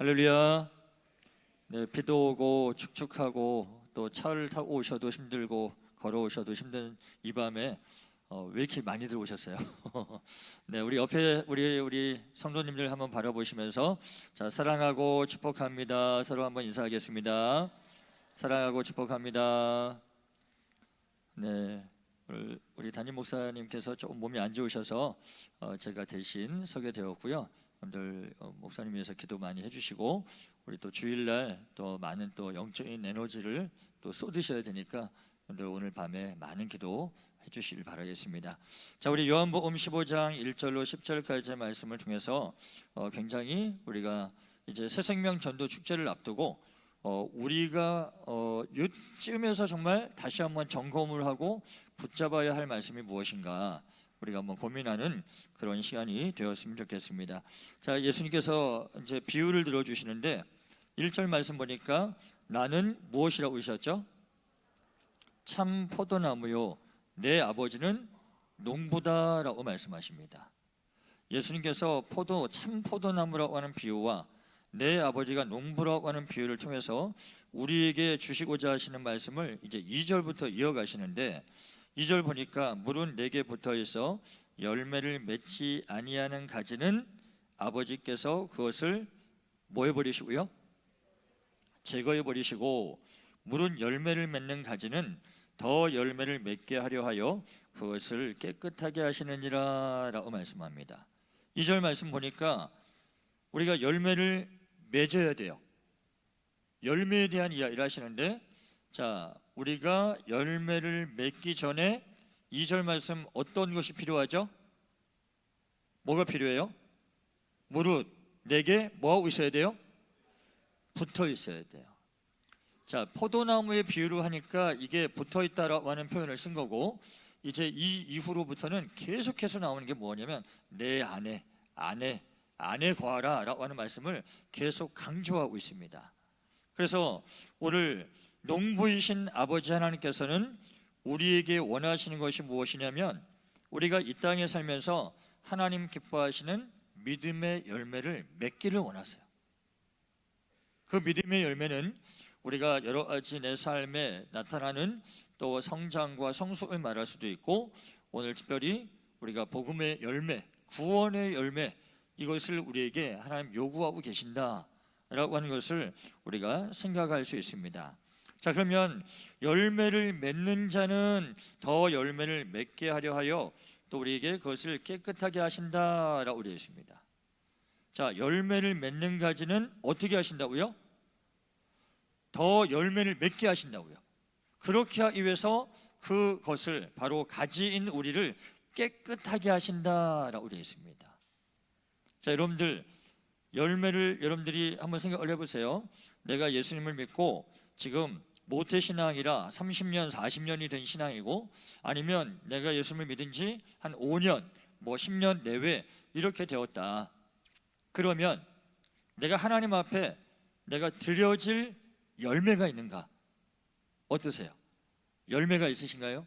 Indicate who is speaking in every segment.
Speaker 1: 할렐루야. 네, 비도 오고 축축하고 또 차를 타고 오셔도 힘들고 걸어오셔도 힘든 이 밤에 왜 이렇게 많이들 오셨어요? 네, 우리 옆에 우리 성도님들 한번 바라보시면서 자, 사랑하고 축복합니다. 서로 한번 인사하겠습니다. 사랑하고 축복합니다. 네, 우리 담임 목사님께서 조금 몸이 안 좋으셔서 제가 대신 서게 되었고요. 여러분들 목사님 위해서 기도 많이 해주시고, 우리 또 주일날 또 많은 또 영적인 에너지를 또 쏟으셔야 되니까 여러분들 오늘 밤에 많은 기도 해주시길 바라겠습니다. 자, 우리 요한복음 15장 1절로 10절까지의 말씀을 통해서 굉장히 우리가 이제 새생명 전도 축제를 앞두고 우리가 요쯤에서 정말 다시 한번 점검을 하고 붙잡아야 할 말씀이 무엇인가 우리가 한번 고민하는 그런 시간이 되었으면 좋겠습니다. 자, 예수님께서 이제 비유를 들어주시는데 1절 말씀 보니까 나는 무엇이라고 하셨죠? 참 포도나무요 내 아버지는 농부다라고 말씀하십니다. 예수님께서 참 포도나무라고 하는 비유와 내 아버지가 농부라고 하는 비유를 통해서 우리에게 주시고자 하시는 말씀을 이제 2절부터 이어가시는데, 2절 보니까 물은 내게 붙어 있어 열매를 맺지 아니하는 가지는 아버지께서 그것을 뭐 해버리시고요? 제거해 버리시고, 물은 열매를 맺는 가지는 더 열매를 맺게 하려 하여 그것을 깨끗하게 하시느니라 라고 말씀합니다. 2절 말씀 보니까 우리가 열매를 맺어야 돼요. 열매에 대한 이야기를 하시는데, 자, 우리가 열매를 맺기 전에 2절 말씀 어떤 것이 필요하죠? 뭐가 필요해요? 무릇 내게 뭐하고 있어야 돼요? 붙어 있어야 돼요. 자, 포도나무의 비유로 하니까 이게 붙어 있다라고 하는 표현을 쓴 거고, 이제 이 이후로부터는 계속해서 나오는 게 뭐냐면 내 안에 거하라 라고 하는 말씀을 계속 강조하고 있습니다. 그래서 오늘 농부이신 아버지 하나님께서는 우리에게 원하시는 것이 무엇이냐면, 우리가 이 땅에 살면서 하나님 기뻐하시는 믿음의 열매를 맺기를 원하세요. 그 믿음의 열매는 우리가 여러 가지 내 삶에 나타나는 또 성장과 성숙을 말할 수도 있고, 오늘 특별히 우리가 복음의 열매, 구원의 열매, 이것을 우리에게 하나님 요구하고 계신다라고 하는 것을 우리가 생각할 수 있습니다. 자, 그러면 열매를 맺는 자는 더 열매를 맺게 하려 하여 또 우리에게 그것을 깨끗하게 하신다라고 되어 있습니다. 자, 열매를 맺는 가지는 어떻게 하신다고요? 더 열매를 맺게 하신다고요. 그렇게 하기 위해서 그것을 바로 가지인 우리를 깨끗하게 하신다라고 되어 있습니다. 자, 여러분들 여러분들이 한번 생각을 해보세요. 내가 예수님을 믿고 지금 모태신앙이라 30년 40년이 된 신앙이고, 아니면 내가 예수님을 믿은 지 한 5년 10년 내외 이렇게 되었다. 그러면 내가 하나님 앞에 내가 드려질 열매가 있는가? 어떠세요? 열매가 있으신가요?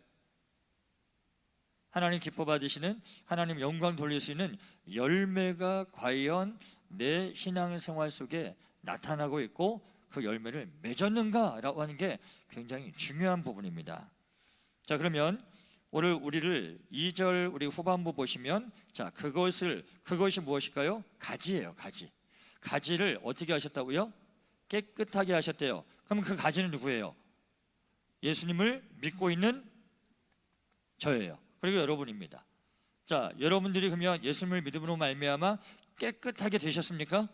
Speaker 1: 하나님 기뻐 받으시는, 하나님 영광 돌릴 수 있는 열매가 과연 내 신앙생활 속에 나타나고 있고 그 열매를 맺었는가라고 하는 게 굉장히 중요한 부분입니다. 자, 그러면 오늘 우리를 2절 우리 후반부 보시면, 자, 그것이 무엇일까요? 가지예요. 가지를 어떻게 하셨다고요? 깨끗하게 하셨대요. 그럼 그 가지는 누구예요? 예수님을 믿고 있는 저예요. 그리고 여러분입니다. 자, 여러분들이 그러면 예수님을 믿음으로 말미암아 깨끗하게 되셨습니까?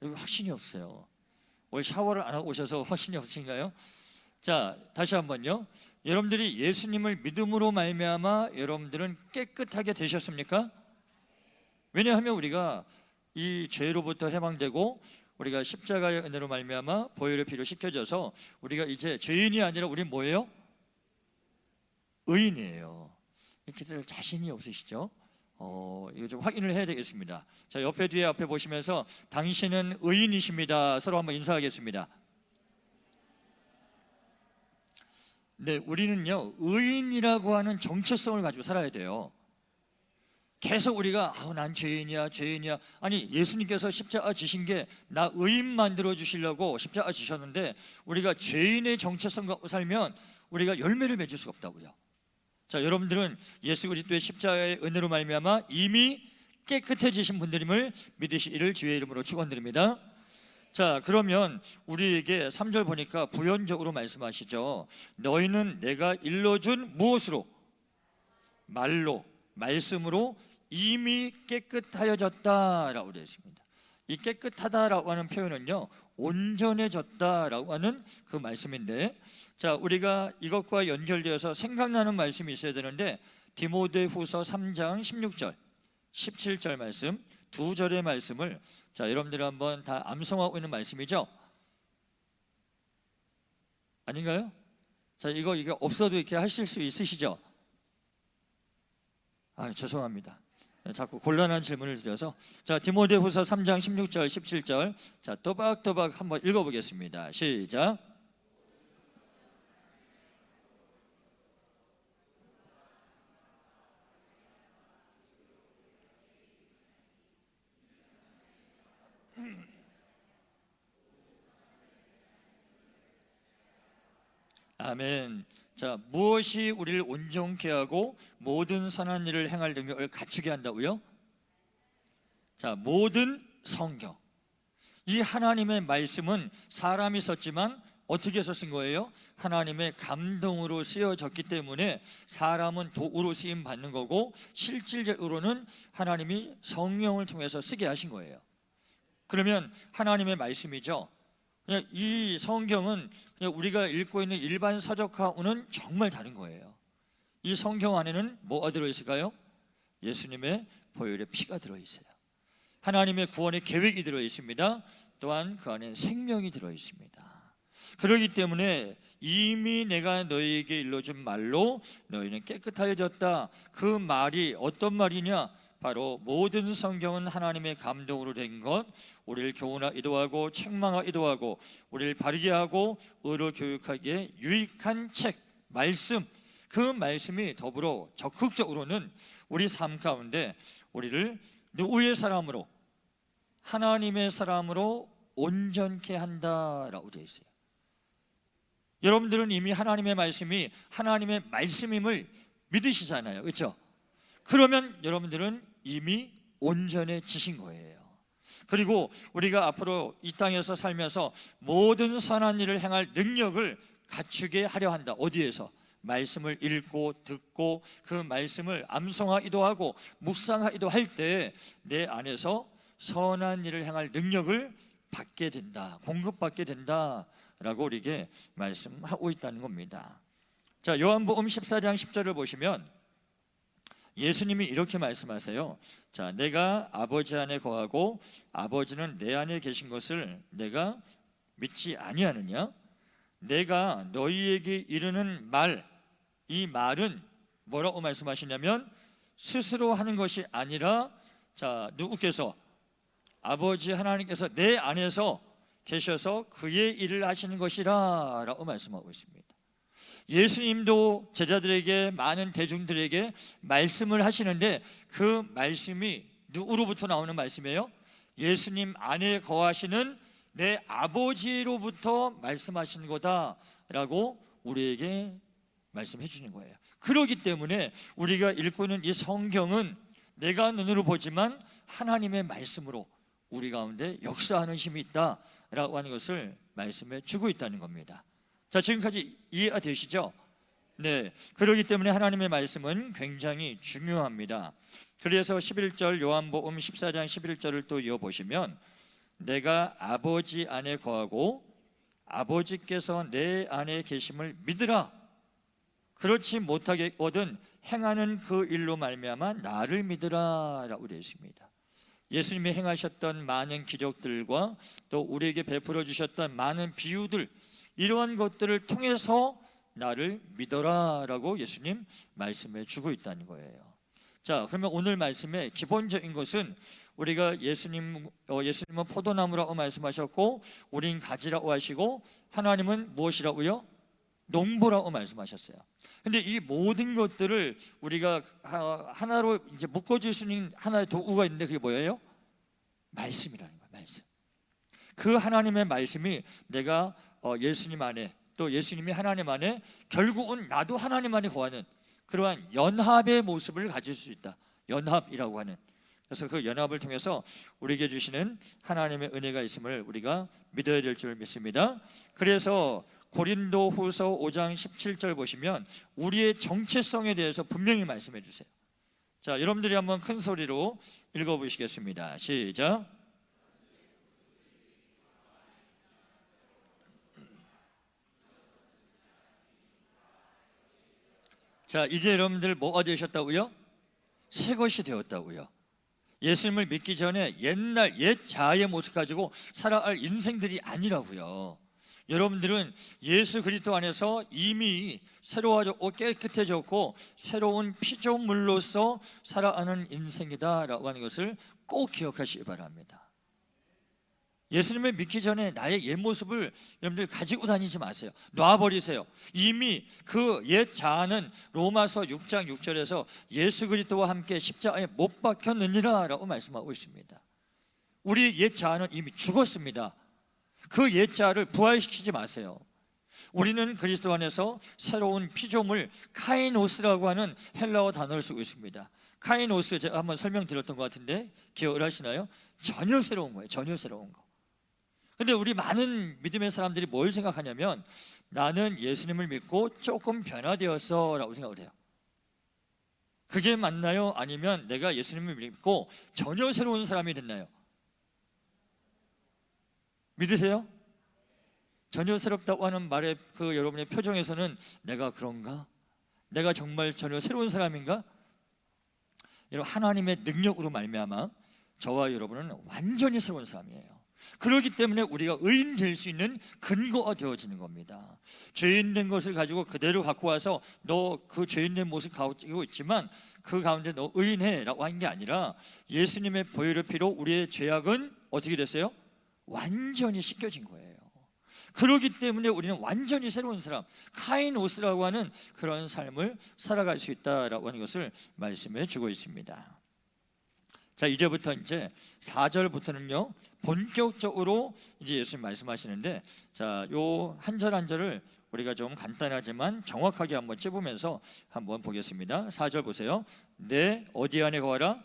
Speaker 1: 여기 확신이 없어요. 오늘 샤워를 안 하고 오셔서 확신이 없으신가요? 자, 다시 한번요. 여러분들이 예수님을 믿음으로 말미암아 여러분들은 깨끗하게 되셨습니까? 왜냐하면 우리가 이 죄로부터 해방되고 우리가 십자가의 은혜로 말미암아 보혈의 피로 씻겨져서 우리가 이제 죄인이 아니라 우리 뭐예요? 의인이에요. 이렇게 자신이 없으시죠? 이거 좀 확인을 해야 되겠습니다. 자, 옆에 뒤에 앞에 보시면서 당신은 의인이십니다. 서로 한번 인사하겠습니다. 네, 우리는요 의인이라고 하는 정체성을 가지고 살아야 돼요. 계속 우리가 난 죄인이야 죄인이야, 아니 예수님께서 십자가 지신 게 나 의인 만들어 주시려고 십자가 지셨는데 우리가 죄인의 정체성 갖고 살면 우리가 열매를 맺을 수가 없다고요. 자, 여러분들은 예수 그리스도의 십자가의 은혜로 말미암아 이미 깨끗해지신 분들임을 믿으시기를 주의 이름으로 축원드립니다. 자, 그러면 우리에게 3절 보니까 부연적으로 말씀하시죠. 너희는 내가 일러준 무엇으로? 말로, 말씀으로 이미 깨끗하여졌다라고 되어 있습니다. 이 깨끗하다라고 하는 표현은요, 온전해졌다라고 하는 그 말씀인데, 자, 우리가 이것과 연결되어서 생각나는 말씀이 있어야 되는데, 디모데후서 3장 16절 17절 말씀, 두 절의 말씀을 자, 여러분들이 한번 다 암송하고 있는 말씀이죠? 아닌가요? 자, 이거 없어도 이렇게 하실 수 있으시죠? 죄송합니다. 자꾸 곤란한 질문을 드려서. 자, 디모데후서 3장 16절 17절, 자, 또박또박 한번 읽어보겠습니다. 시작. 아멘. 자, 무엇이 우리를 온전케 하고 모든 선한 일을 행할 능력을 갖추게 한다고요? 자, 모든 성경, 이 하나님의 말씀은 사람이 썼지만 어떻게 해서 쓴 거예요? 하나님의 감동으로 쓰여졌기 때문에 사람은 도구로 쓰임 받는 거고, 실질적으로는 하나님이 성령을 통해서 쓰게 하신 거예요. 그러면 하나님의 말씀이죠. 그냥 이 성경은 그냥 우리가 읽고 있는 일반 서적하고는 정말 다른 거예요. 이 성경 안에는 뭐가 들어있을까요? 예수님의 보혈의 피가 들어있어요. 하나님의 구원의 계획이 들어있습니다. 또한 그 안에 생명이 들어있습니다. 그렇기 때문에 이미 내가 너희에게 일러준 말로 너희는 깨끗하여졌다. 그 말이 어떤 말이냐? 바로 모든 성경은 하나님의 감동으로 된 것, 우리를 교훈하기도 하고 책망하기도 하고 우리를 바르게 하고 의로 교육하기에 유익한 책, 말씀, 그 말씀이 더불어 적극적으로는 우리 삶 가운데 우리를 누구의 사람으로? 하나님의 사람으로 온전케 한다라고 되어 있어요. 여러분들은 이미 하나님의 말씀이 하나님의 말씀임을 믿으시잖아요, 그렇죠? 그러면 여러분들은 이미 온전해지신 거예요. 그리고 우리가 앞으로 이 땅에서 살면서 모든 선한 일을 행할 능력을 갖추게 하려 한다. 어디에서? 말씀을 읽고 듣고 그 말씀을 암송하기도 하고 묵상하기도 할 때 내 안에서 선한 일을 행할 능력을 받게 된다, 공급받게 된다라고 우리에게 말씀하고 있다는 겁니다. 자, 요한복음 14장 10절을 보시면 예수님이 이렇게 말씀하세요. 자, 내가 아버지 안에 거하고 아버지는 내 안에 계신 것을 내가 믿지 아니하느냐? 내가 너희에게 이르는 말, 이 말은 뭐라고 말씀하시냐면 스스로 하는 것이 아니라, 자, 누구께서? 아버지 하나님께서 내 안에서 계셔서 그의 일을 하시는 것이라 라고 말씀하고 있습니다. 예수님도 제자들에게, 많은 대중들에게 말씀을 하시는데 그 말씀이 누구로부터 나오는 말씀이에요? 예수님 안에 거하시는 내 아버지로부터 말씀하시는 거다라고 우리에게 말씀해 주는 거예요. 그렇기 때문에 우리가 읽고 있는 이 성경은 내가 눈으로 보지만 하나님의 말씀으로 우리 가운데 역사하는 힘이 있다라고 하는 것을 말씀해 주고 있다는 겁니다. 자, 지금까지 이해가 되시죠? 네, 그렇기 때문에 하나님의 말씀은 굉장히 중요합니다. 그래서 11절 요한복음 14장 11절을 또 이어보시면 내가 아버지 안에 거하고 아버지께서 내 안에 계심을 믿으라. 그렇지 못하겠거든 행하는 그 일로 말미암아 나를 믿으라 라고 되어 있습니다. 예수님이 행하셨던 많은 기적들과 또 우리에게 베풀어 주셨던 많은 비유들, 이러한 것들을 통해서 나를 믿어라 라고 예수님 말씀해 주고 있다는 거예요. 자, 그러면 오늘 말씀의 기본적인 것은 우리가 예수님은 포도나무라고 말씀하셨고 우린 가지라고 하시고 하나님은 무엇이라고요? 농부라고 말씀하셨어요. 근데 이 모든 것들을 우리가 하나로 이제 묶어줄 수 있는 하나의 도구가 있는데 그게 뭐예요? 말씀이라는 거예요. 말씀. 그 하나님의 말씀이 내가 예수님 안에, 또 예수님이 하나님 안에, 결국은 나도 하나님 안에 거하는 그러한 연합의 모습을 가질 수 있다. 연합이라고 하는. 그래서 그 연합을 통해서 우리에게 주시는 하나님의 은혜가 있음을 우리가 믿어야 될 줄 믿습니다. 그래서 고린도후서 5장 17절 보시면 우리의 정체성에 대해서 분명히 말씀해 주세요. 자, 여러분들이 한번 큰 소리로 읽어보시겠습니다. 시작. 자, 이제 여러분들 뭐가 되셨다고요? 새 것이 되었다고요. 예수님을 믿기 전에 옛날 옛 자아의 모습 가지고 살아갈 인생들이 아니라고요. 여러분들은 예수 그리스도 안에서 이미 새로워졌고 깨끗해졌고 새로운 피조물로서 살아가는 인생이다라고 하는 것을 꼭 기억하시기 바랍니다. 예수님을 믿기 전에 나의 옛 모습을 여러분들 가지고 다니지 마세요. 놔버리세요. 이미 그 옛 자아는 로마서 6장 6절에서 예수 그리스도와 함께 십자가에 못 박혔느니라 라고 말씀하고 있습니다. 우리 옛 자아는 이미 죽었습니다. 그 옛 자아를 부활시키지 마세요. 우리는 그리스도 안에서 새로운 피조물 카이노스라고 하는 헬라어 단어를 쓰고 있습니다. 카이노스 제가 한번 설명드렸던 것 같은데 기억을 하시나요? 전혀 새로운 거예요. 전혀 새로운 거. 근데 우리 많은 믿음의 사람들이 뭘 생각하냐면 나는 예수님을 믿고 조금 변화되었어 라고 생각을 해요. 그게 맞나요? 아니면 내가 예수님을 믿고 전혀 새로운 사람이 됐나요? 믿으세요? 전혀 새롭다고 하는 말의 그 여러분의 표정에서는 내가 그런가? 내가 정말 전혀 새로운 사람인가? 여러분, 하나님의 능력으로 말미암아 저와 여러분은 완전히 새로운 사람이에요. 그렇기 때문에 우리가 의인 될 수 있는 근거가 되어지는 겁니다. 죄인 된 것을 가지고 그대로 갖고 와서 너 그 죄인 된 모습 가지고 있지만 그 가운데 너 의인해 라고 한 게 아니라 예수님의 보혈의 피로 우리의 죄악은 어떻게 됐어요? 완전히 씻겨진 거예요. 그렇기 때문에 우리는 완전히 새로운 사람, 카이노스라고 하는 그런 삶을 살아갈 수 있다라고 하는 것을 말씀해 주고 있습니다. 자, 이제부터 이제 4절부터는요 본격적으로 이제 예수님 말씀하시는데, 자, 요 한 절 한 절을 우리가 좀 간단하지만 정확하게 한번 찝으면서 한번 보겠습니다. 4절 보세요. 내 어디 안에 거하라?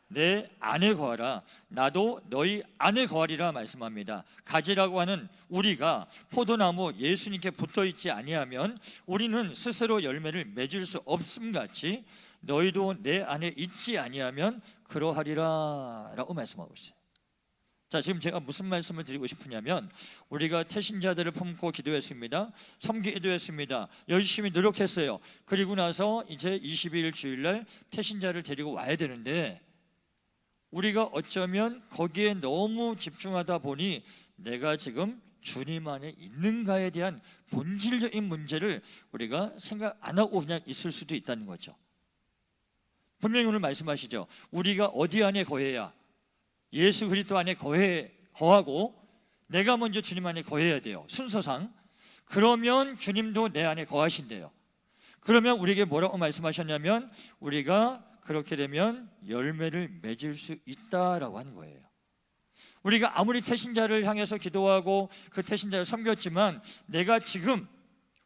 Speaker 1: 내 안에 거하라. 나도 너희 안에 거하리라 말씀합니다. 가지라고 하는 우리가 포도나무 예수님께 붙어있지 아니하면 우리는 스스로 열매를 맺을 수 없음같이 너희도 내 안에 있지 아니하면 그러하리라 라고 말씀하고 있어요. 자, 지금 제가 무슨 말씀을 드리고 싶으냐면 우리가 태신자들을 품고 기도했습니다. 섬기기도 했습니다. 열심히 노력했어요. 그리고 나서 이제 22일 주일날 태신자를 데리고 와야 되는데 우리가 어쩌면 거기에 너무 집중하다 보니 내가 지금 주님 안에 있는가에 대한 본질적인 문제를 우리가 생각 안 하고 그냥 있을 수도 있다는 거죠. 분명히 오늘 말씀하시죠. 우리가 어디 안에 거해야? 예수 그리스도 안에 거하고 내가 먼저 주님 안에 거해야 돼요. 순서상. 그러면 주님도 내 안에 거하신대요. 그러면 우리에게 뭐라고 말씀하셨냐면 우리가 그렇게 되면 열매를 맺을 수 있다라고 하는 거예요. 우리가 아무리 태신자를 향해서 기도하고 그 태신자를 섬겼지만 내가 지금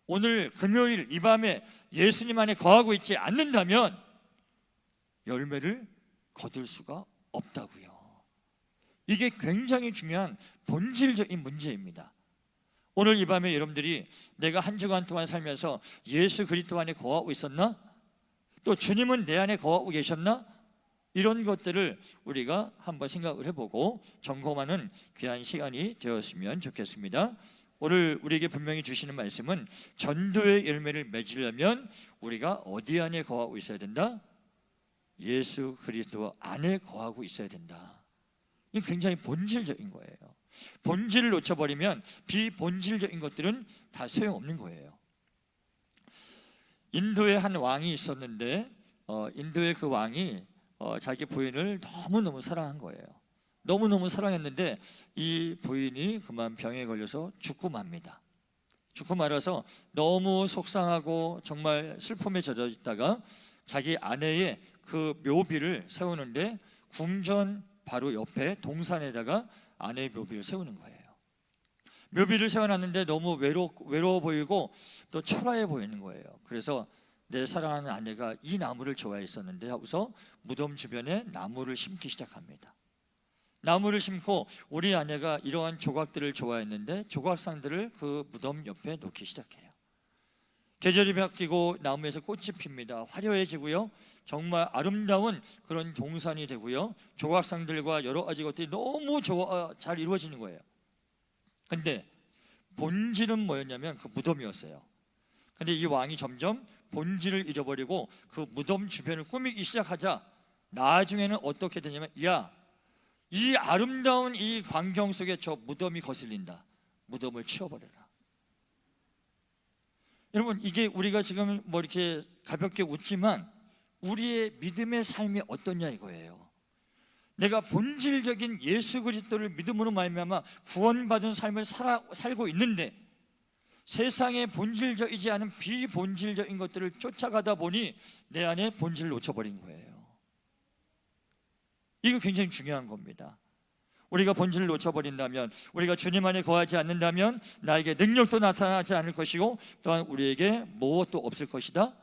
Speaker 1: 오늘 금요일 이 밤에 예수님 안에 거하고 있지 않는다면 열매를 거둘 수가 없다고요. 이게 굉장히 중요한 본질적인 문제입니다. 오늘 이 밤에 여러분들이 내가 한 주간 동안 살면서 예수 그리스도 안에 거하고 있었나? 또 주님은 내 안에 거하고 계셨나? 이런 것들을 우리가 한번 생각을 해보고 점검하는 귀한 시간이 되었으면 좋겠습니다. 오늘 우리에게 분명히 주시는 말씀은 전도의 열매를 맺으려면 우리가 어디 안에 거하고 있어야 된다? 예수 그리스도 안에 거하고 있어야 된다. 이게 굉장히 본질적인 거예요. 본질을 놓쳐버리면 비본질적인 것들은 다 소용없는 거예요. 인도에 한 왕이 있었는데 인도의 그 왕이 자기 부인을 너무너무 사랑한 거예요. 너무너무 사랑했는데 이 부인이 그만 병에 걸려서 죽고 맙니다. 죽고 말아서 너무 속상하고 정말 슬픔에 젖어 있다가 자기 아내의 그 묘비를 세우는데 궁전 바로 옆에 동산에다가 아내의 묘비를 세우는 거예요. 묘비를 세워놨는데 너무 외로워 보이고 또 초라해 보이는 거예요. 그래서 내 사랑하는 아내가 이 나무를 좋아했었는데 하고서 무덤 주변에 나무를 심기 시작합니다. 나무를 심고 우리 아내가 이러한 조각들을 좋아했는데 조각상들을 그 무덤 옆에 놓기 시작해요. 계절이 바뀌고 나무에서 꽃이 핍니다. 화려해지고요, 정말 아름다운 그런 동산이 되고요, 조각상들과 여러 가지 것들이 너무 잘 이루어지는 거예요. 근데 본질은 뭐였냐면 그 무덤이었어요. 근데 이 왕이 점점 본질을 잃어버리고 그 무덤 주변을 꾸미기 시작하자 나중에는 어떻게 되냐면, 야, 이 아름다운 이 광경 속에 저 무덤이 거슬린다, 무덤을 치워버려라. 여러분, 이게 우리가 지금 뭐 이렇게 가볍게 웃지만 우리의 믿음의 삶이 어떠냐 이거예요. 내가 본질적인 예수 그리스도를 믿음으로 말미암아 구원받은 삶을 살고 있는데 세상의 본질적이지 않은 비본질적인 것들을 쫓아가다 보니 내 안에 본질을 놓쳐버린 거예요. 이거 굉장히 중요한 겁니다. 우리가 본질을 놓쳐버린다면, 우리가 주님 안에 거하지 않는다면 나에게 능력도 나타나지 않을 것이고 또한 우리에게 무엇도 없을 것이다,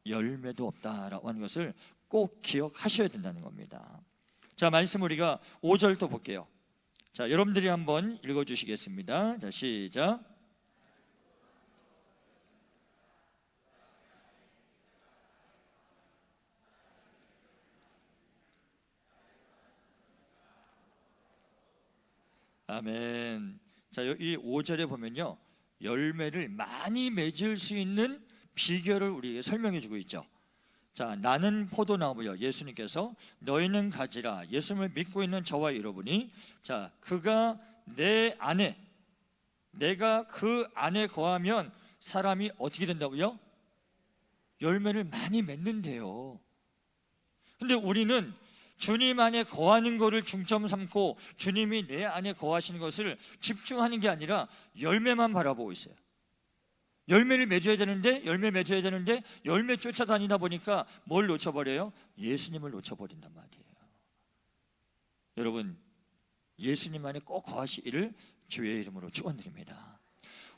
Speaker 1: 열매도 없다라고 하는 것을 꼭 기억하셔야 된다는 겁니다. 자, 말씀 우리가 5절 또 볼게요. 자, 여러분들이 한번 읽어주시겠습니다. 자, 시작. 아멘. 자, 이 5절에 보면요, 열매를 많이 맺을 수 있는 비결을 우리에게 설명해 주고 있죠. 자, 나는 포도나무여, 예수님께서 너희는 가지라, 예수님을 믿고 있는 저와 여러분이, 자, 그가 내 안에, 내가 그 안에 거하면 사람이 어떻게 된다고요? 열매를 많이 맺는데요. 근데 우리는 주님 안에 거하는 것을 중점 삼고 주님이 내 안에 거하시는 것을 집중하는 게 아니라 열매만 바라보고 있어요. 열매를 맺어야 되는데 열매 쫓아다니다 보니까 뭘 놓쳐버려요? 예수님을 놓쳐버린단 말이에요. 여러분, 예수님 안에 꼭 거하시기를 주의 이름으로 축원드립니다.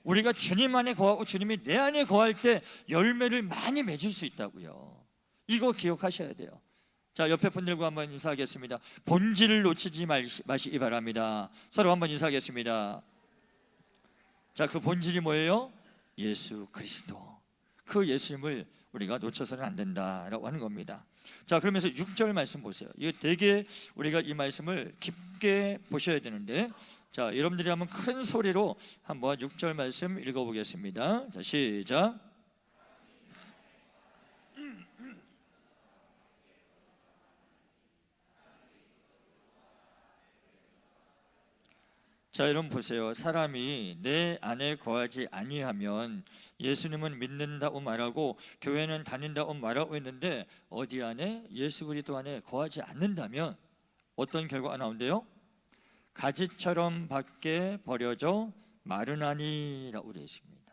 Speaker 1: 우리가 주님 안에 거하고 주님이 내 안에 거할 때 열매를 많이 맺을 수 있다고요. 이거 기억하셔야 돼요. 자, 옆에 분들과 한번 인사하겠습니다. 본질을 놓치지 마시기 바랍니다. 서로 한번 인사하겠습니다. 자, 그 본질이 뭐예요? 예수 그리스도. 그 예수님을 우리가 놓쳐서는 안 된다라고 하는 겁니다. 자, 그러면서 6절 말씀 보세요. 이거 되게 우리가 이 말씀을 깊게 보셔야 되는데, 자, 여러분들이 한번 큰 소리로 한번 6절 말씀 읽어보겠습니다. 자, 시작. 자, 여러분 보세요. 사람이 내 안에 거하지 아니하면, 예수님은 믿는다고 말하고 교회는 다닌다고 말하고 있는데 어디 안에? 예수 그리스도 안에 거하지 않는다면 어떤 결과가 나온대요? 가지처럼 밖에 버려져 마르나니라고 되어 있습니다.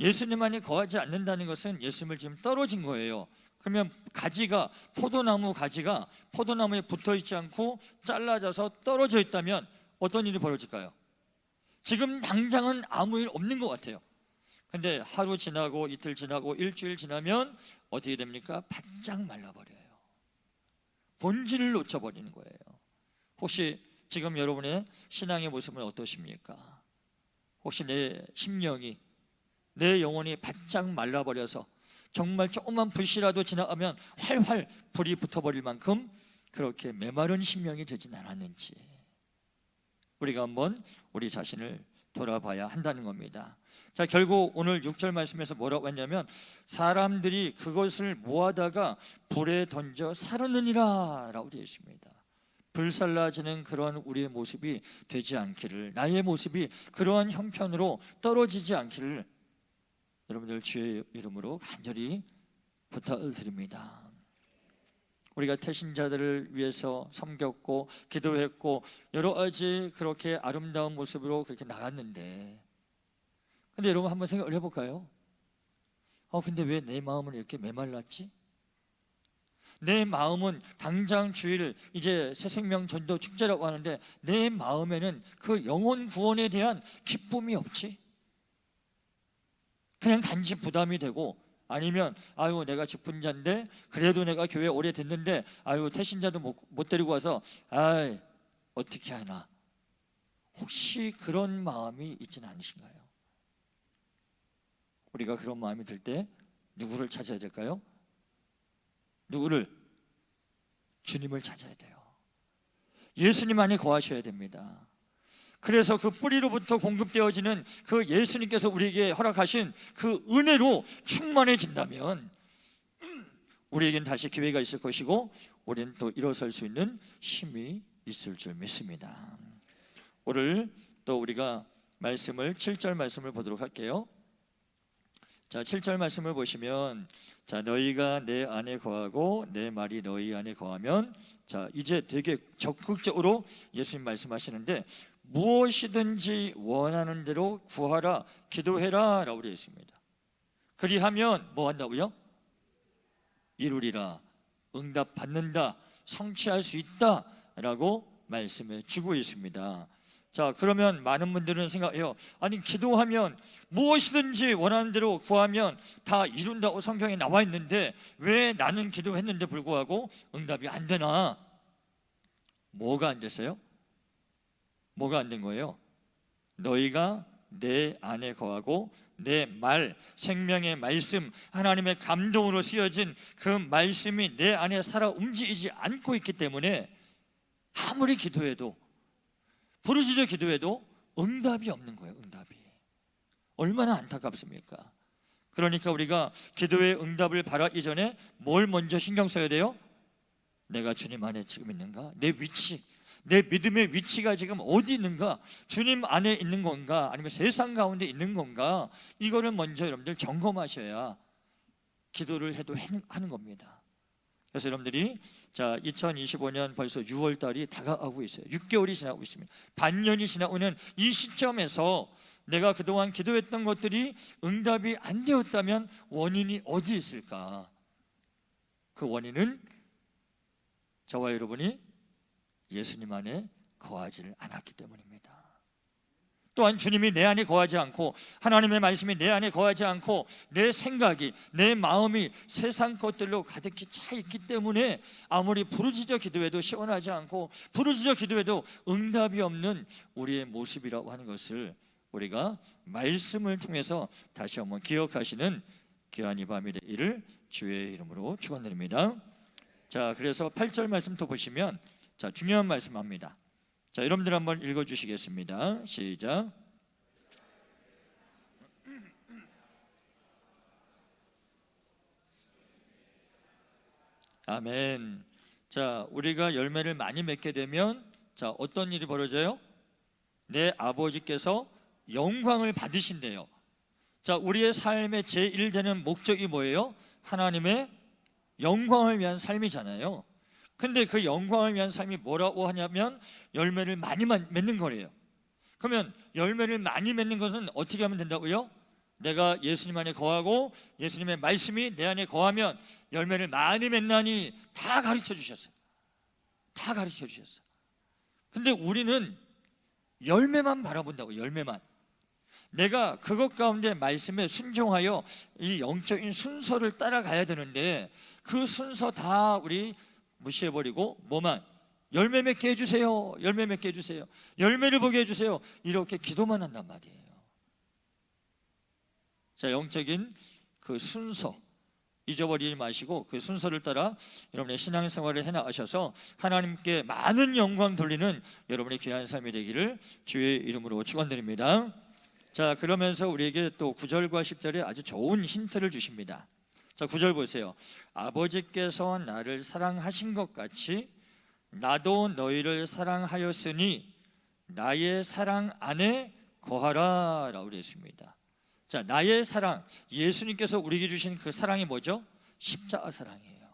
Speaker 1: 예수님 안에 거하지 않는다는 것은 예수님을 지금 떨어진 거예요. 그러면 가지가, 포도나무 가지가 포도나무에 붙어 있지 않고 잘라져서 떨어져 있다면 어떤 일이 벌어질까요? 지금 당장은 아무 일 없는 것 같아요. 근데 하루 지나고 이틀 지나고 일주일 지나면 어떻게 됩니까? 바짝 말라버려요. 본질을 놓쳐버리는 거예요. 혹시 지금 여러분의 신앙의 모습은 어떠십니까? 혹시 내 심령이, 내 영혼이 바짝 말라버려서 정말 조금만 불씨라도 지나가면 활활 불이 붙어버릴 만큼 그렇게 메마른 심령이 되진 않았는지 우리가 한번 우리 자신을 돌아봐야 한다는 겁니다. 자, 결국 오늘 6절 말씀에서 뭐라고 했냐면, 사람들이 그것을 모아다가 불에 던져 사르느니라 라고 되어 있습니다. 불살라지는 그런 우리의 모습이 되지 않기를, 나의 모습이 그러한 형편으로 떨어지지 않기를 여러분들 주의 이름으로 간절히 부탁을 드립니다. 우리가 태신자들을 위해서 섬겼고 기도했고 여러 가지 그렇게 아름다운 모습으로 그렇게 나갔는데, 근데 여러분 한번 생각을 해볼까요? 근데 왜 내 마음은 이렇게 메말랐지? 내 마음은 당장 주일 이제 새생명 전도 축제라고 하는데 내 마음에는 그 영혼 구원에 대한 기쁨이 없지? 그냥 단지 부담이 되고, 아니면 아유 내가 직분자인데 그래도 내가 교회 오래 됐는데 아유 태신자도 못 데리고 와서 아이 어떻게 하나. 혹시 그런 마음이 있지는 않으신가요? 우리가 그런 마음이 들 때 누구를 찾아야 될까요? 누구를? 주님을 찾아야 돼요. 예수님 안에 거하셔야 됩니다. 그래서 그 뿌리로부터 공급되어지는 그 예수님께서 우리에게 허락하신 그 은혜로 충만해진다면 우리에겐 다시 기회가 있을 것이고 우리는 또 일어설 수 있는 힘이 있을 줄 믿습니다. 오늘 또 우리가 말씀을 7절 말씀을 보도록 할게요. 자, 7절 말씀을 보시면, 자, 너희가 내 안에 거하고 내 말이 너희 안에 거하면, 자, 이제 되게 적극적으로 예수님 말씀하시는데, 무엇이든지 원하는 대로 구하라, 기도해라 라고 되어 있습니다. 그리하면 뭐 한다고요? 이루리라, 응답 받는다, 성취할 수 있다 라고 말씀해 주고 있습니다. 자, 그러면 많은 분들은 생각해요. 아니 기도하면 무엇이든지 원하는 대로 구하면 다 이룬다고 성경에 나와 있는데 왜 나는 기도했는데 불구하고 응답이 안 되나? 뭐가 안 됐어요? 뭐가 안 된 거예요? 너희가 내 안에 거하고 내 말, 생명의 말씀, 하나님의 감동으로 쓰여진 그 말씀이 내 안에 살아 움직이지 않고 있기 때문에 아무리 기도해도, 부르짖어 기도해도 응답이 없는 거예요. 응답이 얼마나 안타깝습니까? 그러니까 우리가 기도의 응답을 바라기 전에 뭘 먼저 신경 써야 돼요? 내가 주님 안에 지금 있는가? 내 위치, 내 믿음의 위치가 지금 어디 있는가? 주님 안에 있는 건가? 아니면 세상 가운데 있는 건가? 이거를 먼저 여러분들 점검하셔야 기도를 해도 하는 겁니다. 그래서 여러분들이 자 2025년 벌써 6월 달이 다가가고 있어요. 6개월이 지나고 있습니다. 반년이 지나오는 이 시점에서 내가 그동안 기도했던 것들이 응답이 안 되었다면 원인이 어디 있을까? 그 원인은 저와 여러분이 예수님 안에 거하지를 않았기 때문입니다. 또한 주님이 내 안에 거하지 않고 하나님의 말씀이 내 안에 거하지 않고 내 생각이, 내 마음이 세상 것들로 가득히 차 있기 때문에 아무리 부르짖어 기도해도 시원하지 않고 부르짖어 기도해도 응답이 없는 우리의 모습이라고 하는 것을 우리가 말씀을 통해서 다시 한번 기억하시는 귀한 이 밤이 되기를 주의 이름으로 축원드립니다. 자, 그래서 8절 말씀 또 보시면 자, 중요한 말씀합니다. 자, 여러분들 한번 읽어주시겠습니다. 시작. 아멘. 자, 우리가 열매를 많이 맺게 되면 자, 어떤 일이 벌어져요? 내 아버지께서 영광을 받으신대요. 자, 우리의 삶의 제1되는 목적이 뭐예요? 하나님의 영광을 위한 삶이잖아요. 근데 그 영광을 위한 삶이 뭐라고 하냐면 열매를 많이 맺는 거래요. 그러면 열매를 많이 맺는 것은 어떻게 하면 된다고요? 내가 예수님 안에 거하고 예수님의 말씀이 내 안에 거하면 열매를 많이 맺나니 다 가르쳐 주셨어요. 다 가르쳐 주셨어요. 근데 우리는 열매만 바라본다고. 열매만. 내가 그것 가운데 말씀에 순종하여 이 영적인 순서를 따라가야 되는데 그 순서 다 우리 무시해버리고 뭐만? 열매 맺게 해주세요. 열매 맺게 해주세요. 열매를 보게 해주세요. 이렇게 기도만 한단 말이에요. 자, 영적인 그 순서 잊어버리지 마시고 그 순서를 따라 여러분의 신앙생활을 해나가셔서 하나님께 많은 영광 돌리는 여러분의 귀한 삶이 되기를 주의 이름으로 축원드립니다. 자, 그러면서 우리에게 또 9절과 10절에 아주 좋은 힌트를 주십니다. 자, 9절 보세요. 아버지께서 나를 사랑하신 것 같이 나도 너희를 사랑하였으니 나의 사랑 안에 거하라 라고 되어 있습니다. 자, 나의 사랑, 예수님께서 우리에게 주신 그 사랑이 뭐죠? 십자가 사랑이에요.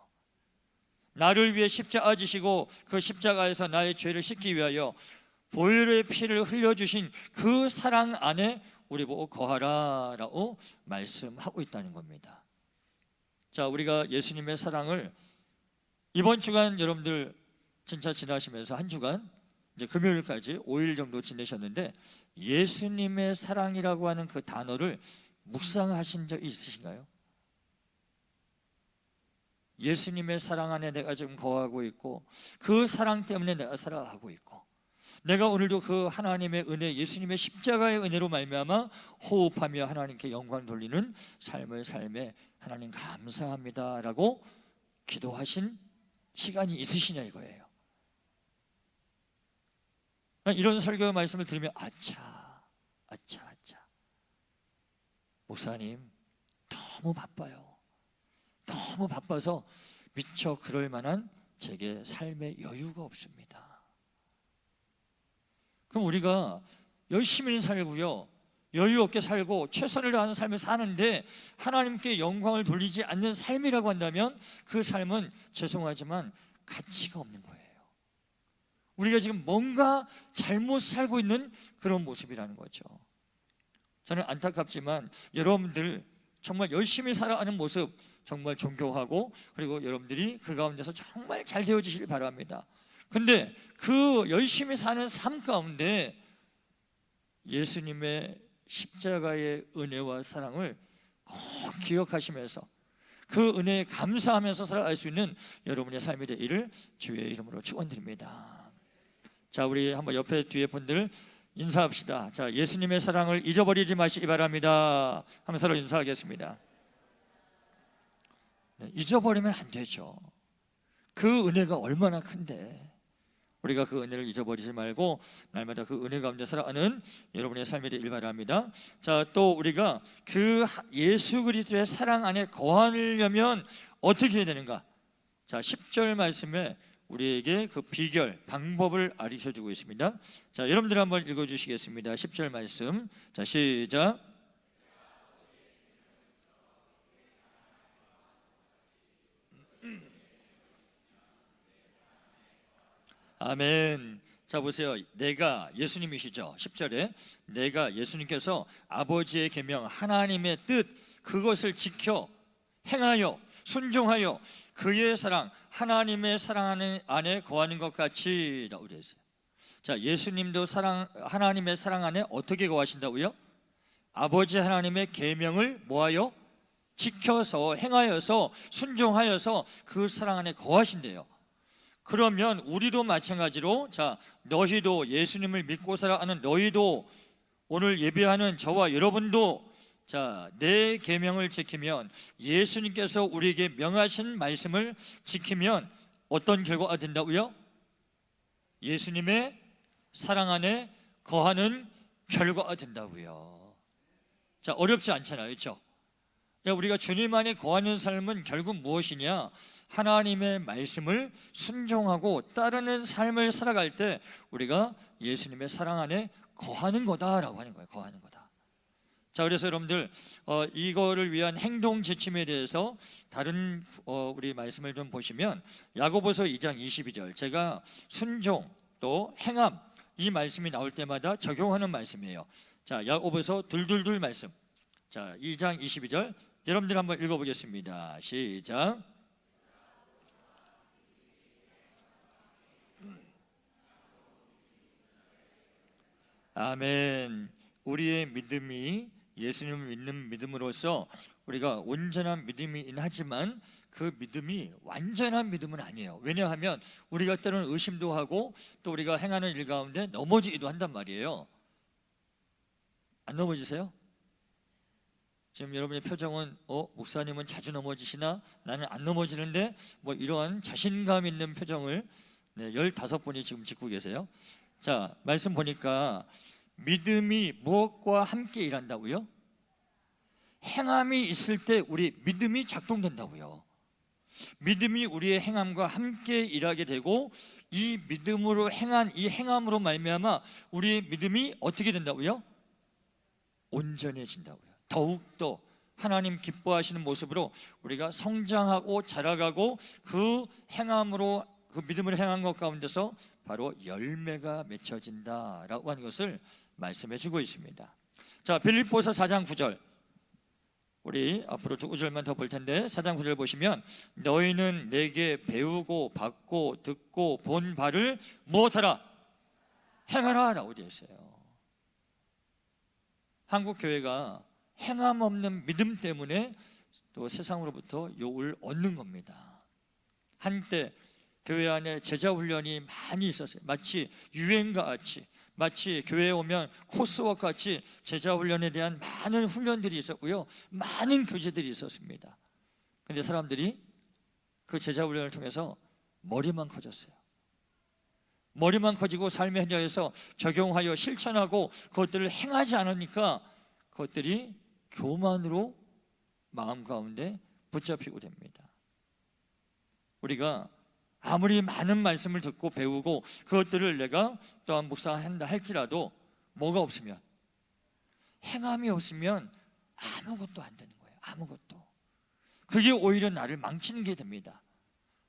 Speaker 1: 나를 위해 십자가 지시고 그 십자가에서 나의 죄를 씻기 위하여 보혈의 피를 흘려주신 그 사랑 안에 우리 보고 거하라라고 말씀하고 있다는 겁니다. 자, 우리가 예수님의 사랑을 이번 주간 여러분들 진짜 지나시면서 한 주간 이제 금요일까지 5일 정도 지내셨는데 예수님의 사랑이라고 하는 그 단어를 묵상하신 적 있으신가요? 예수님의 사랑 안에 내가 지금 거하고 있고 그 사랑 때문에 내가 살아가고 있고 내가 오늘도 그 하나님의 은혜, 예수님의 십자가의 은혜로 말미암아 호흡하며 하나님께 영광 돌리는 삶을 삶에 하나님 감사합니다라고 기도하신 시간이 있으시냐 이거예요. 이런 설교 말씀을 들으면 아차 목사님 너무 바빠요. 너무 바빠서 미처 그럴 만한 제게 삶의 여유가 없습니다. 그럼 우리가 열심히 살고요, 여유 없게 살고 최선을 다하는 삶을 사는데 하나님께 영광을 돌리지 않는 삶이라고 한다면 그 삶은 죄송하지만 가치가 없는 거예요. 우리가 지금 뭔가 잘못 살고 있는 그런 모습이라는 거죠. 저는 안타깝지만 여러분들 정말 열심히 살아가는 모습 정말 존경하고 그리고 여러분들이 그 가운데서 정말 잘 되어지길 바랍니다. 근데 그 열심히 사는 삶 가운데 예수님의 십자가의 은혜와 사랑을 꼭 기억하시면서 그 은혜에 감사하면서 살아갈 수 있는 여러분의 삶이 되기를 주의 이름으로 축원드립니다. 자, 우리 한번 옆에 뒤에 분들 인사합시다. 자, 예수님의 사랑을 잊어버리지 마시기 바랍니다 하면서 서로 인사하겠습니다. 네, 잊어버리면 안 되죠. 그 은혜가 얼마나 큰데 우리가 그 은혜를 잊어버리지 말고 날마다 그 은혜 가운데 살아가는 여러분의 삶이 되길 바랍니다. 자, 또 우리가 그 예수 그리스도의 사랑 안에 거하려면 어떻게 해야 되는가? 자, 10절 말씀에 우리에게 그 비결, 방법을 가르쳐주고 있습니다. 자, 여러분들 한번 읽어주시겠습니다. 10절 말씀. 자, 시작. 아멘. 자, 보세요. 내가 예수님이시죠. 10절에 내가 예수님께서 아버지의 계명 하나님의 뜻 그것을 지켜 행하여 순종하여 그의 사랑 하나님의 사랑 안에 거하는 것 같이 라고 그랬어요. 자, 예수님도 하나님의 사랑 안에 어떻게 거하신다고요? 아버지 하나님의 계명을 뭐하여? 지켜서 행하여서 순종하여서 그 사랑 안에 거하신대요. 그러면 우리도 마찬가지로 자, 너희도 예수님을 믿고 살아가는 너희도 오늘 예배하는 저와 여러분도 자, 내 계명을 지키면 예수님께서 우리에게 명하신 말씀을 지키면 어떤 결과가 된다고요? 예수님의 사랑 안에 거하는 결과가 된다고요. 자, 어렵지 않잖아요, 그렇죠? 우리가 주님 안에 거하는 삶은 결국 무엇이냐? 하나님의 말씀을 순종하고 따르는 삶을 살아갈 때 우리가 예수님의 사랑 안에 거하는 거다라고 하는 거예요. 거하는 거다. 자, 그래서 여러분들 이거를 위한 행동 지침에 대해서 다른 우리 말씀을 좀 보시면 야고보서 2장 22절 제가 순종 또 행함 이 말씀이 나올 때마다 적용하는 말씀이에요. 자, 야고보서 둘둘둘 말씀. 자, 2장 22절 여러분들 한번 읽어보겠습니다. 시작. 아멘. 우리의 믿음이 예수님을 믿는 믿음으로써 우리가 온전한 믿음이긴 하지만 그 믿음이 완전한 믿음은 아니에요. 왜냐하면 우리가 때로는 의심도 하고 또 우리가 행하는 일 가운데 넘어지기도 한단 말이에요. 안 넘어지세요? 지금 여러분의 표정은 목사님은 자주 넘어지시나? 나는 안 넘어지는데 뭐 이러한 자신감 있는 표정을 15분이 지금 짓고 계세요. 자, 말씀 보니까 믿음이 무엇과 함께 일한다고요? 행함이 있을 때 우리 믿음이 작동된다고요. 믿음이 우리의 행함과 함께 일하게 되고 이 믿음으로 행한 이 행함으로 말미암아 우리의 믿음이 어떻게 된다고요? 온전해진다고요. 더욱더 하나님 기뻐하시는 모습으로 우리가 성장하고 자라가고 그 행함으로 그 믿음을 행한 것 가운데서 바로 열매가 맺혀진다라고 하는 것을 말씀해 주고 있습니다. 자, 빌립보서 4장 9절, 우리 앞으로 두 구절만 더 볼 텐데 4장 9절 보시면 너희는 내게 배우고 받고 듣고 본 바를 무엇하라? 행하라 라고 되어 있어요. 한국 교회가 행함 없는 믿음 때문에 또 세상으로부터 욕을 얻는 겁니다. 한때 교회 안에 제자 훈련이 많이 있었어요. 마치 유행과 같이, 마치 교회에 오면 코스워크 같이 제자 훈련에 대한 많은 훈련들이 있었고요, 많은 교재들이 있었습니다. 그런데 사람들이 그 제자 훈련을 통해서 머리만 커졌어요. 머리만 커지고 삶의 현장에서 적용하여 실천하고 그것들을 행하지 않으니까 그것들이 교만으로 마음 가운데 붙잡히고 됩니다. 우리가 아무리 많은 말씀을 듣고 배우고 그것들을 내가 또한 묵상한다 할지라도 뭐가 없으면, 행함이 없으면 아무것도 안 되는 거예요. 아무것도. 그게 오히려 나를 망치는 게 됩니다.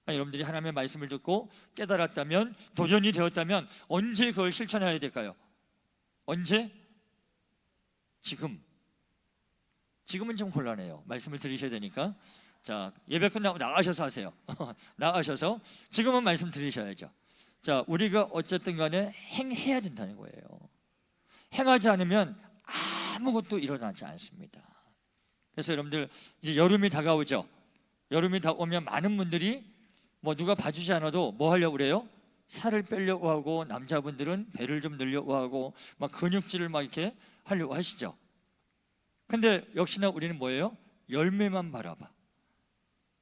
Speaker 1: 여러분들이 하나님의 말씀을 듣고 깨달았다면, 도전이 되었다면 언제 그걸 실천해야 될까요? 언제? 지금은 좀 곤란해요. 말씀을 들으셔야 되니까. 자, 예배 끝나고 나가셔서 하세요. 나가셔서 지금은 말씀 들으셔야죠. 자, 우리가 어쨌든 간에 행해야 된다는 거예요. 행하지 않으면 아무것도 일어나지 않습니다. 그래서 여러분들 이제 여름이 다가오죠. 여름이 다가오면 많은 분들이 뭐 누가 봐주지 않아도 뭐 하려고 그래요? 살을 빼려고 하고, 남자분들은 배를 좀 늘려고 하고 막 근육질을 막 이렇게 하려고 하시죠. 근데 역시나 우리는 뭐예요? 열매만 바라봐.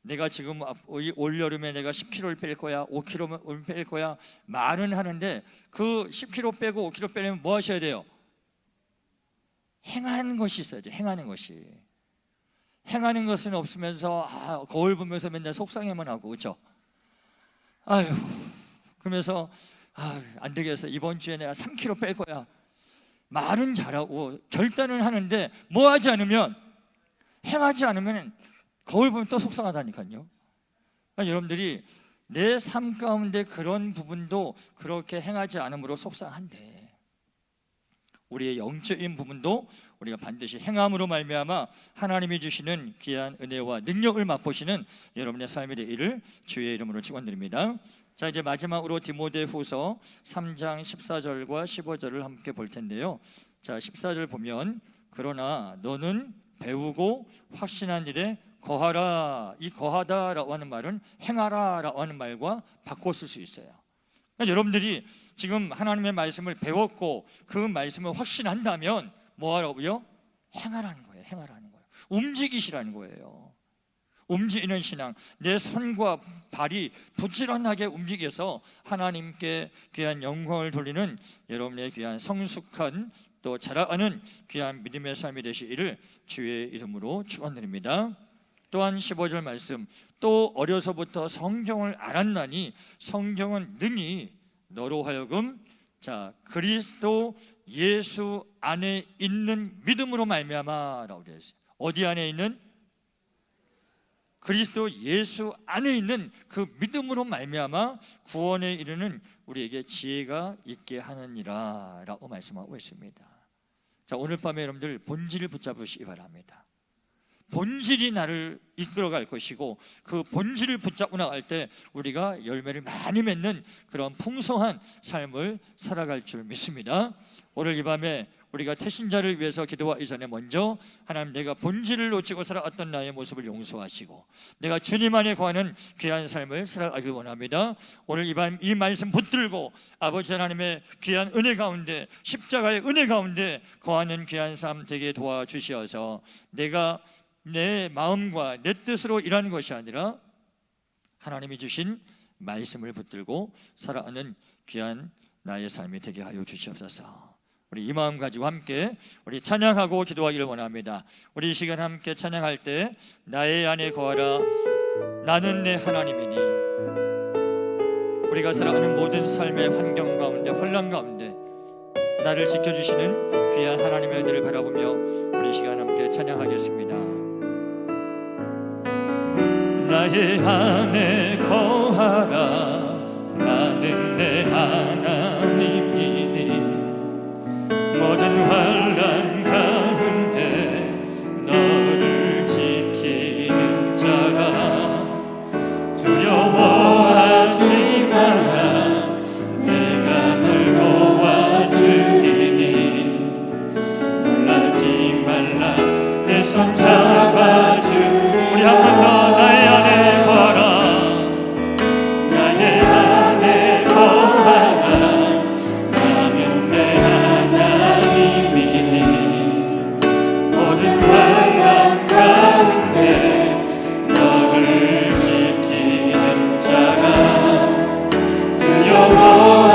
Speaker 1: 내가 지금 올 여름에 내가 10kg를 뺄 거야, 5kg를 뺄 거야 말은 하는데 그 10kg 빼고 5kg 빼려면 뭐 하셔야 돼요? 행하는 것이 있어야죠. 행하는 것이. 행하는 것은 없으면서 거울 보면서 맨날 속상해만 하고, 그렇죠? 아유, 그러면서 안 되겠어, 이번 주에 내가 3kg 뺄 거야 말은 잘하고 결단은 하는데 뭐 하지 않으면, 행하지 않으면 거울 보면 또 속상하다니까요. 여러분들이 내 삶 가운데 그런 부분도 그렇게 행하지 않음으로 속상한데, 우리의 영적인 부분도 우리가 반드시 행함으로 말미암아 하나님이 주시는 귀한 은혜와 능력을 맛보시는 여러분의 삶이 되기를 주의 이름으로 축원드립니다. 자, 이제 마지막으로 디모데후서 3장 14절과 15절을 함께 볼 텐데요. 자, 14절 보면 그러나 너는 배우고 확신한 일에 거하라. 이 거하다라고 하는 말은 행하라라고 하는 말과 바꿔 쓸 수 있어요. 그러니까 여러분들이 지금 하나님의 말씀을 배웠고 그 말씀을 확신한다면 뭐 하라고요? 행하라는 거예요. 행하라는 거예요. 움직이시라는 거예요. 움직이는 신앙, 내 손과 발이 부지런하게 움직여서 하나님께 귀한 영광을 돌리는 여러분의 귀한 성숙한 또 자라가는 귀한 믿음의 삶이 되시기를 주의 이름으로 축원드립니다. 또한 15절 말씀, 또 어려서부터 성경을 알았나니 성경은 능히 너로 하여금 그리스도 예수 안에 있는 믿음으로 말미암아라고 되어 있어요. 어디 안에 있는? 그리스도 예수 안에 있는 그 믿음으로 말미암아 구원에 이르는 우리에게 지혜가 있게 하느니라 라고 말씀하고 있습니다. 자, 오늘 밤에 여러분들 본질을 붙잡으시기 바랍니다. 본질이 나를 이끌어갈 것이고 그 본질을 붙잡고 나갈 때 우리가 열매를 많이 맺는 그런 풍성한 삶을 살아갈 줄 믿습니다. 오늘 이 밤에 우리가 태신자를 위해서 기도하기 전에 먼저 하나님, 내가 본질을 놓치고 살아왔던 나의 모습을 용서하시고 내가 주님 안에 거하는 귀한 삶을 살아가길 원합니다. 오늘 이 밤 이 말씀 붙들고 아버지 하나님의 귀한 은혜 가운데, 십자가의 은혜 가운데 거하는 귀한 삶 되게 도와주시어서 내가 내 마음과 내 뜻으로 일하는 것이 아니라 하나님이 주신 말씀을 붙들고 살아가는 귀한 나의 삶이 되게 하여 주시옵소서. 우리 이 마음 가지고 함께 우리 찬양하고 기도하기를 원합니다. 우리 이 시간 함께 찬양할 때 나의 안에 거하라 나는 내 하나님이니, 우리가 살아가는 모든 삶의 환경 가운데, 혼란 가운데 나를 지켜주시는 귀한 하나님의 은혜를 바라보며 우리 이 시간 함께 찬양하겠습니다. 나의 안에 거하라 나는 내 하나님이니 모든 환난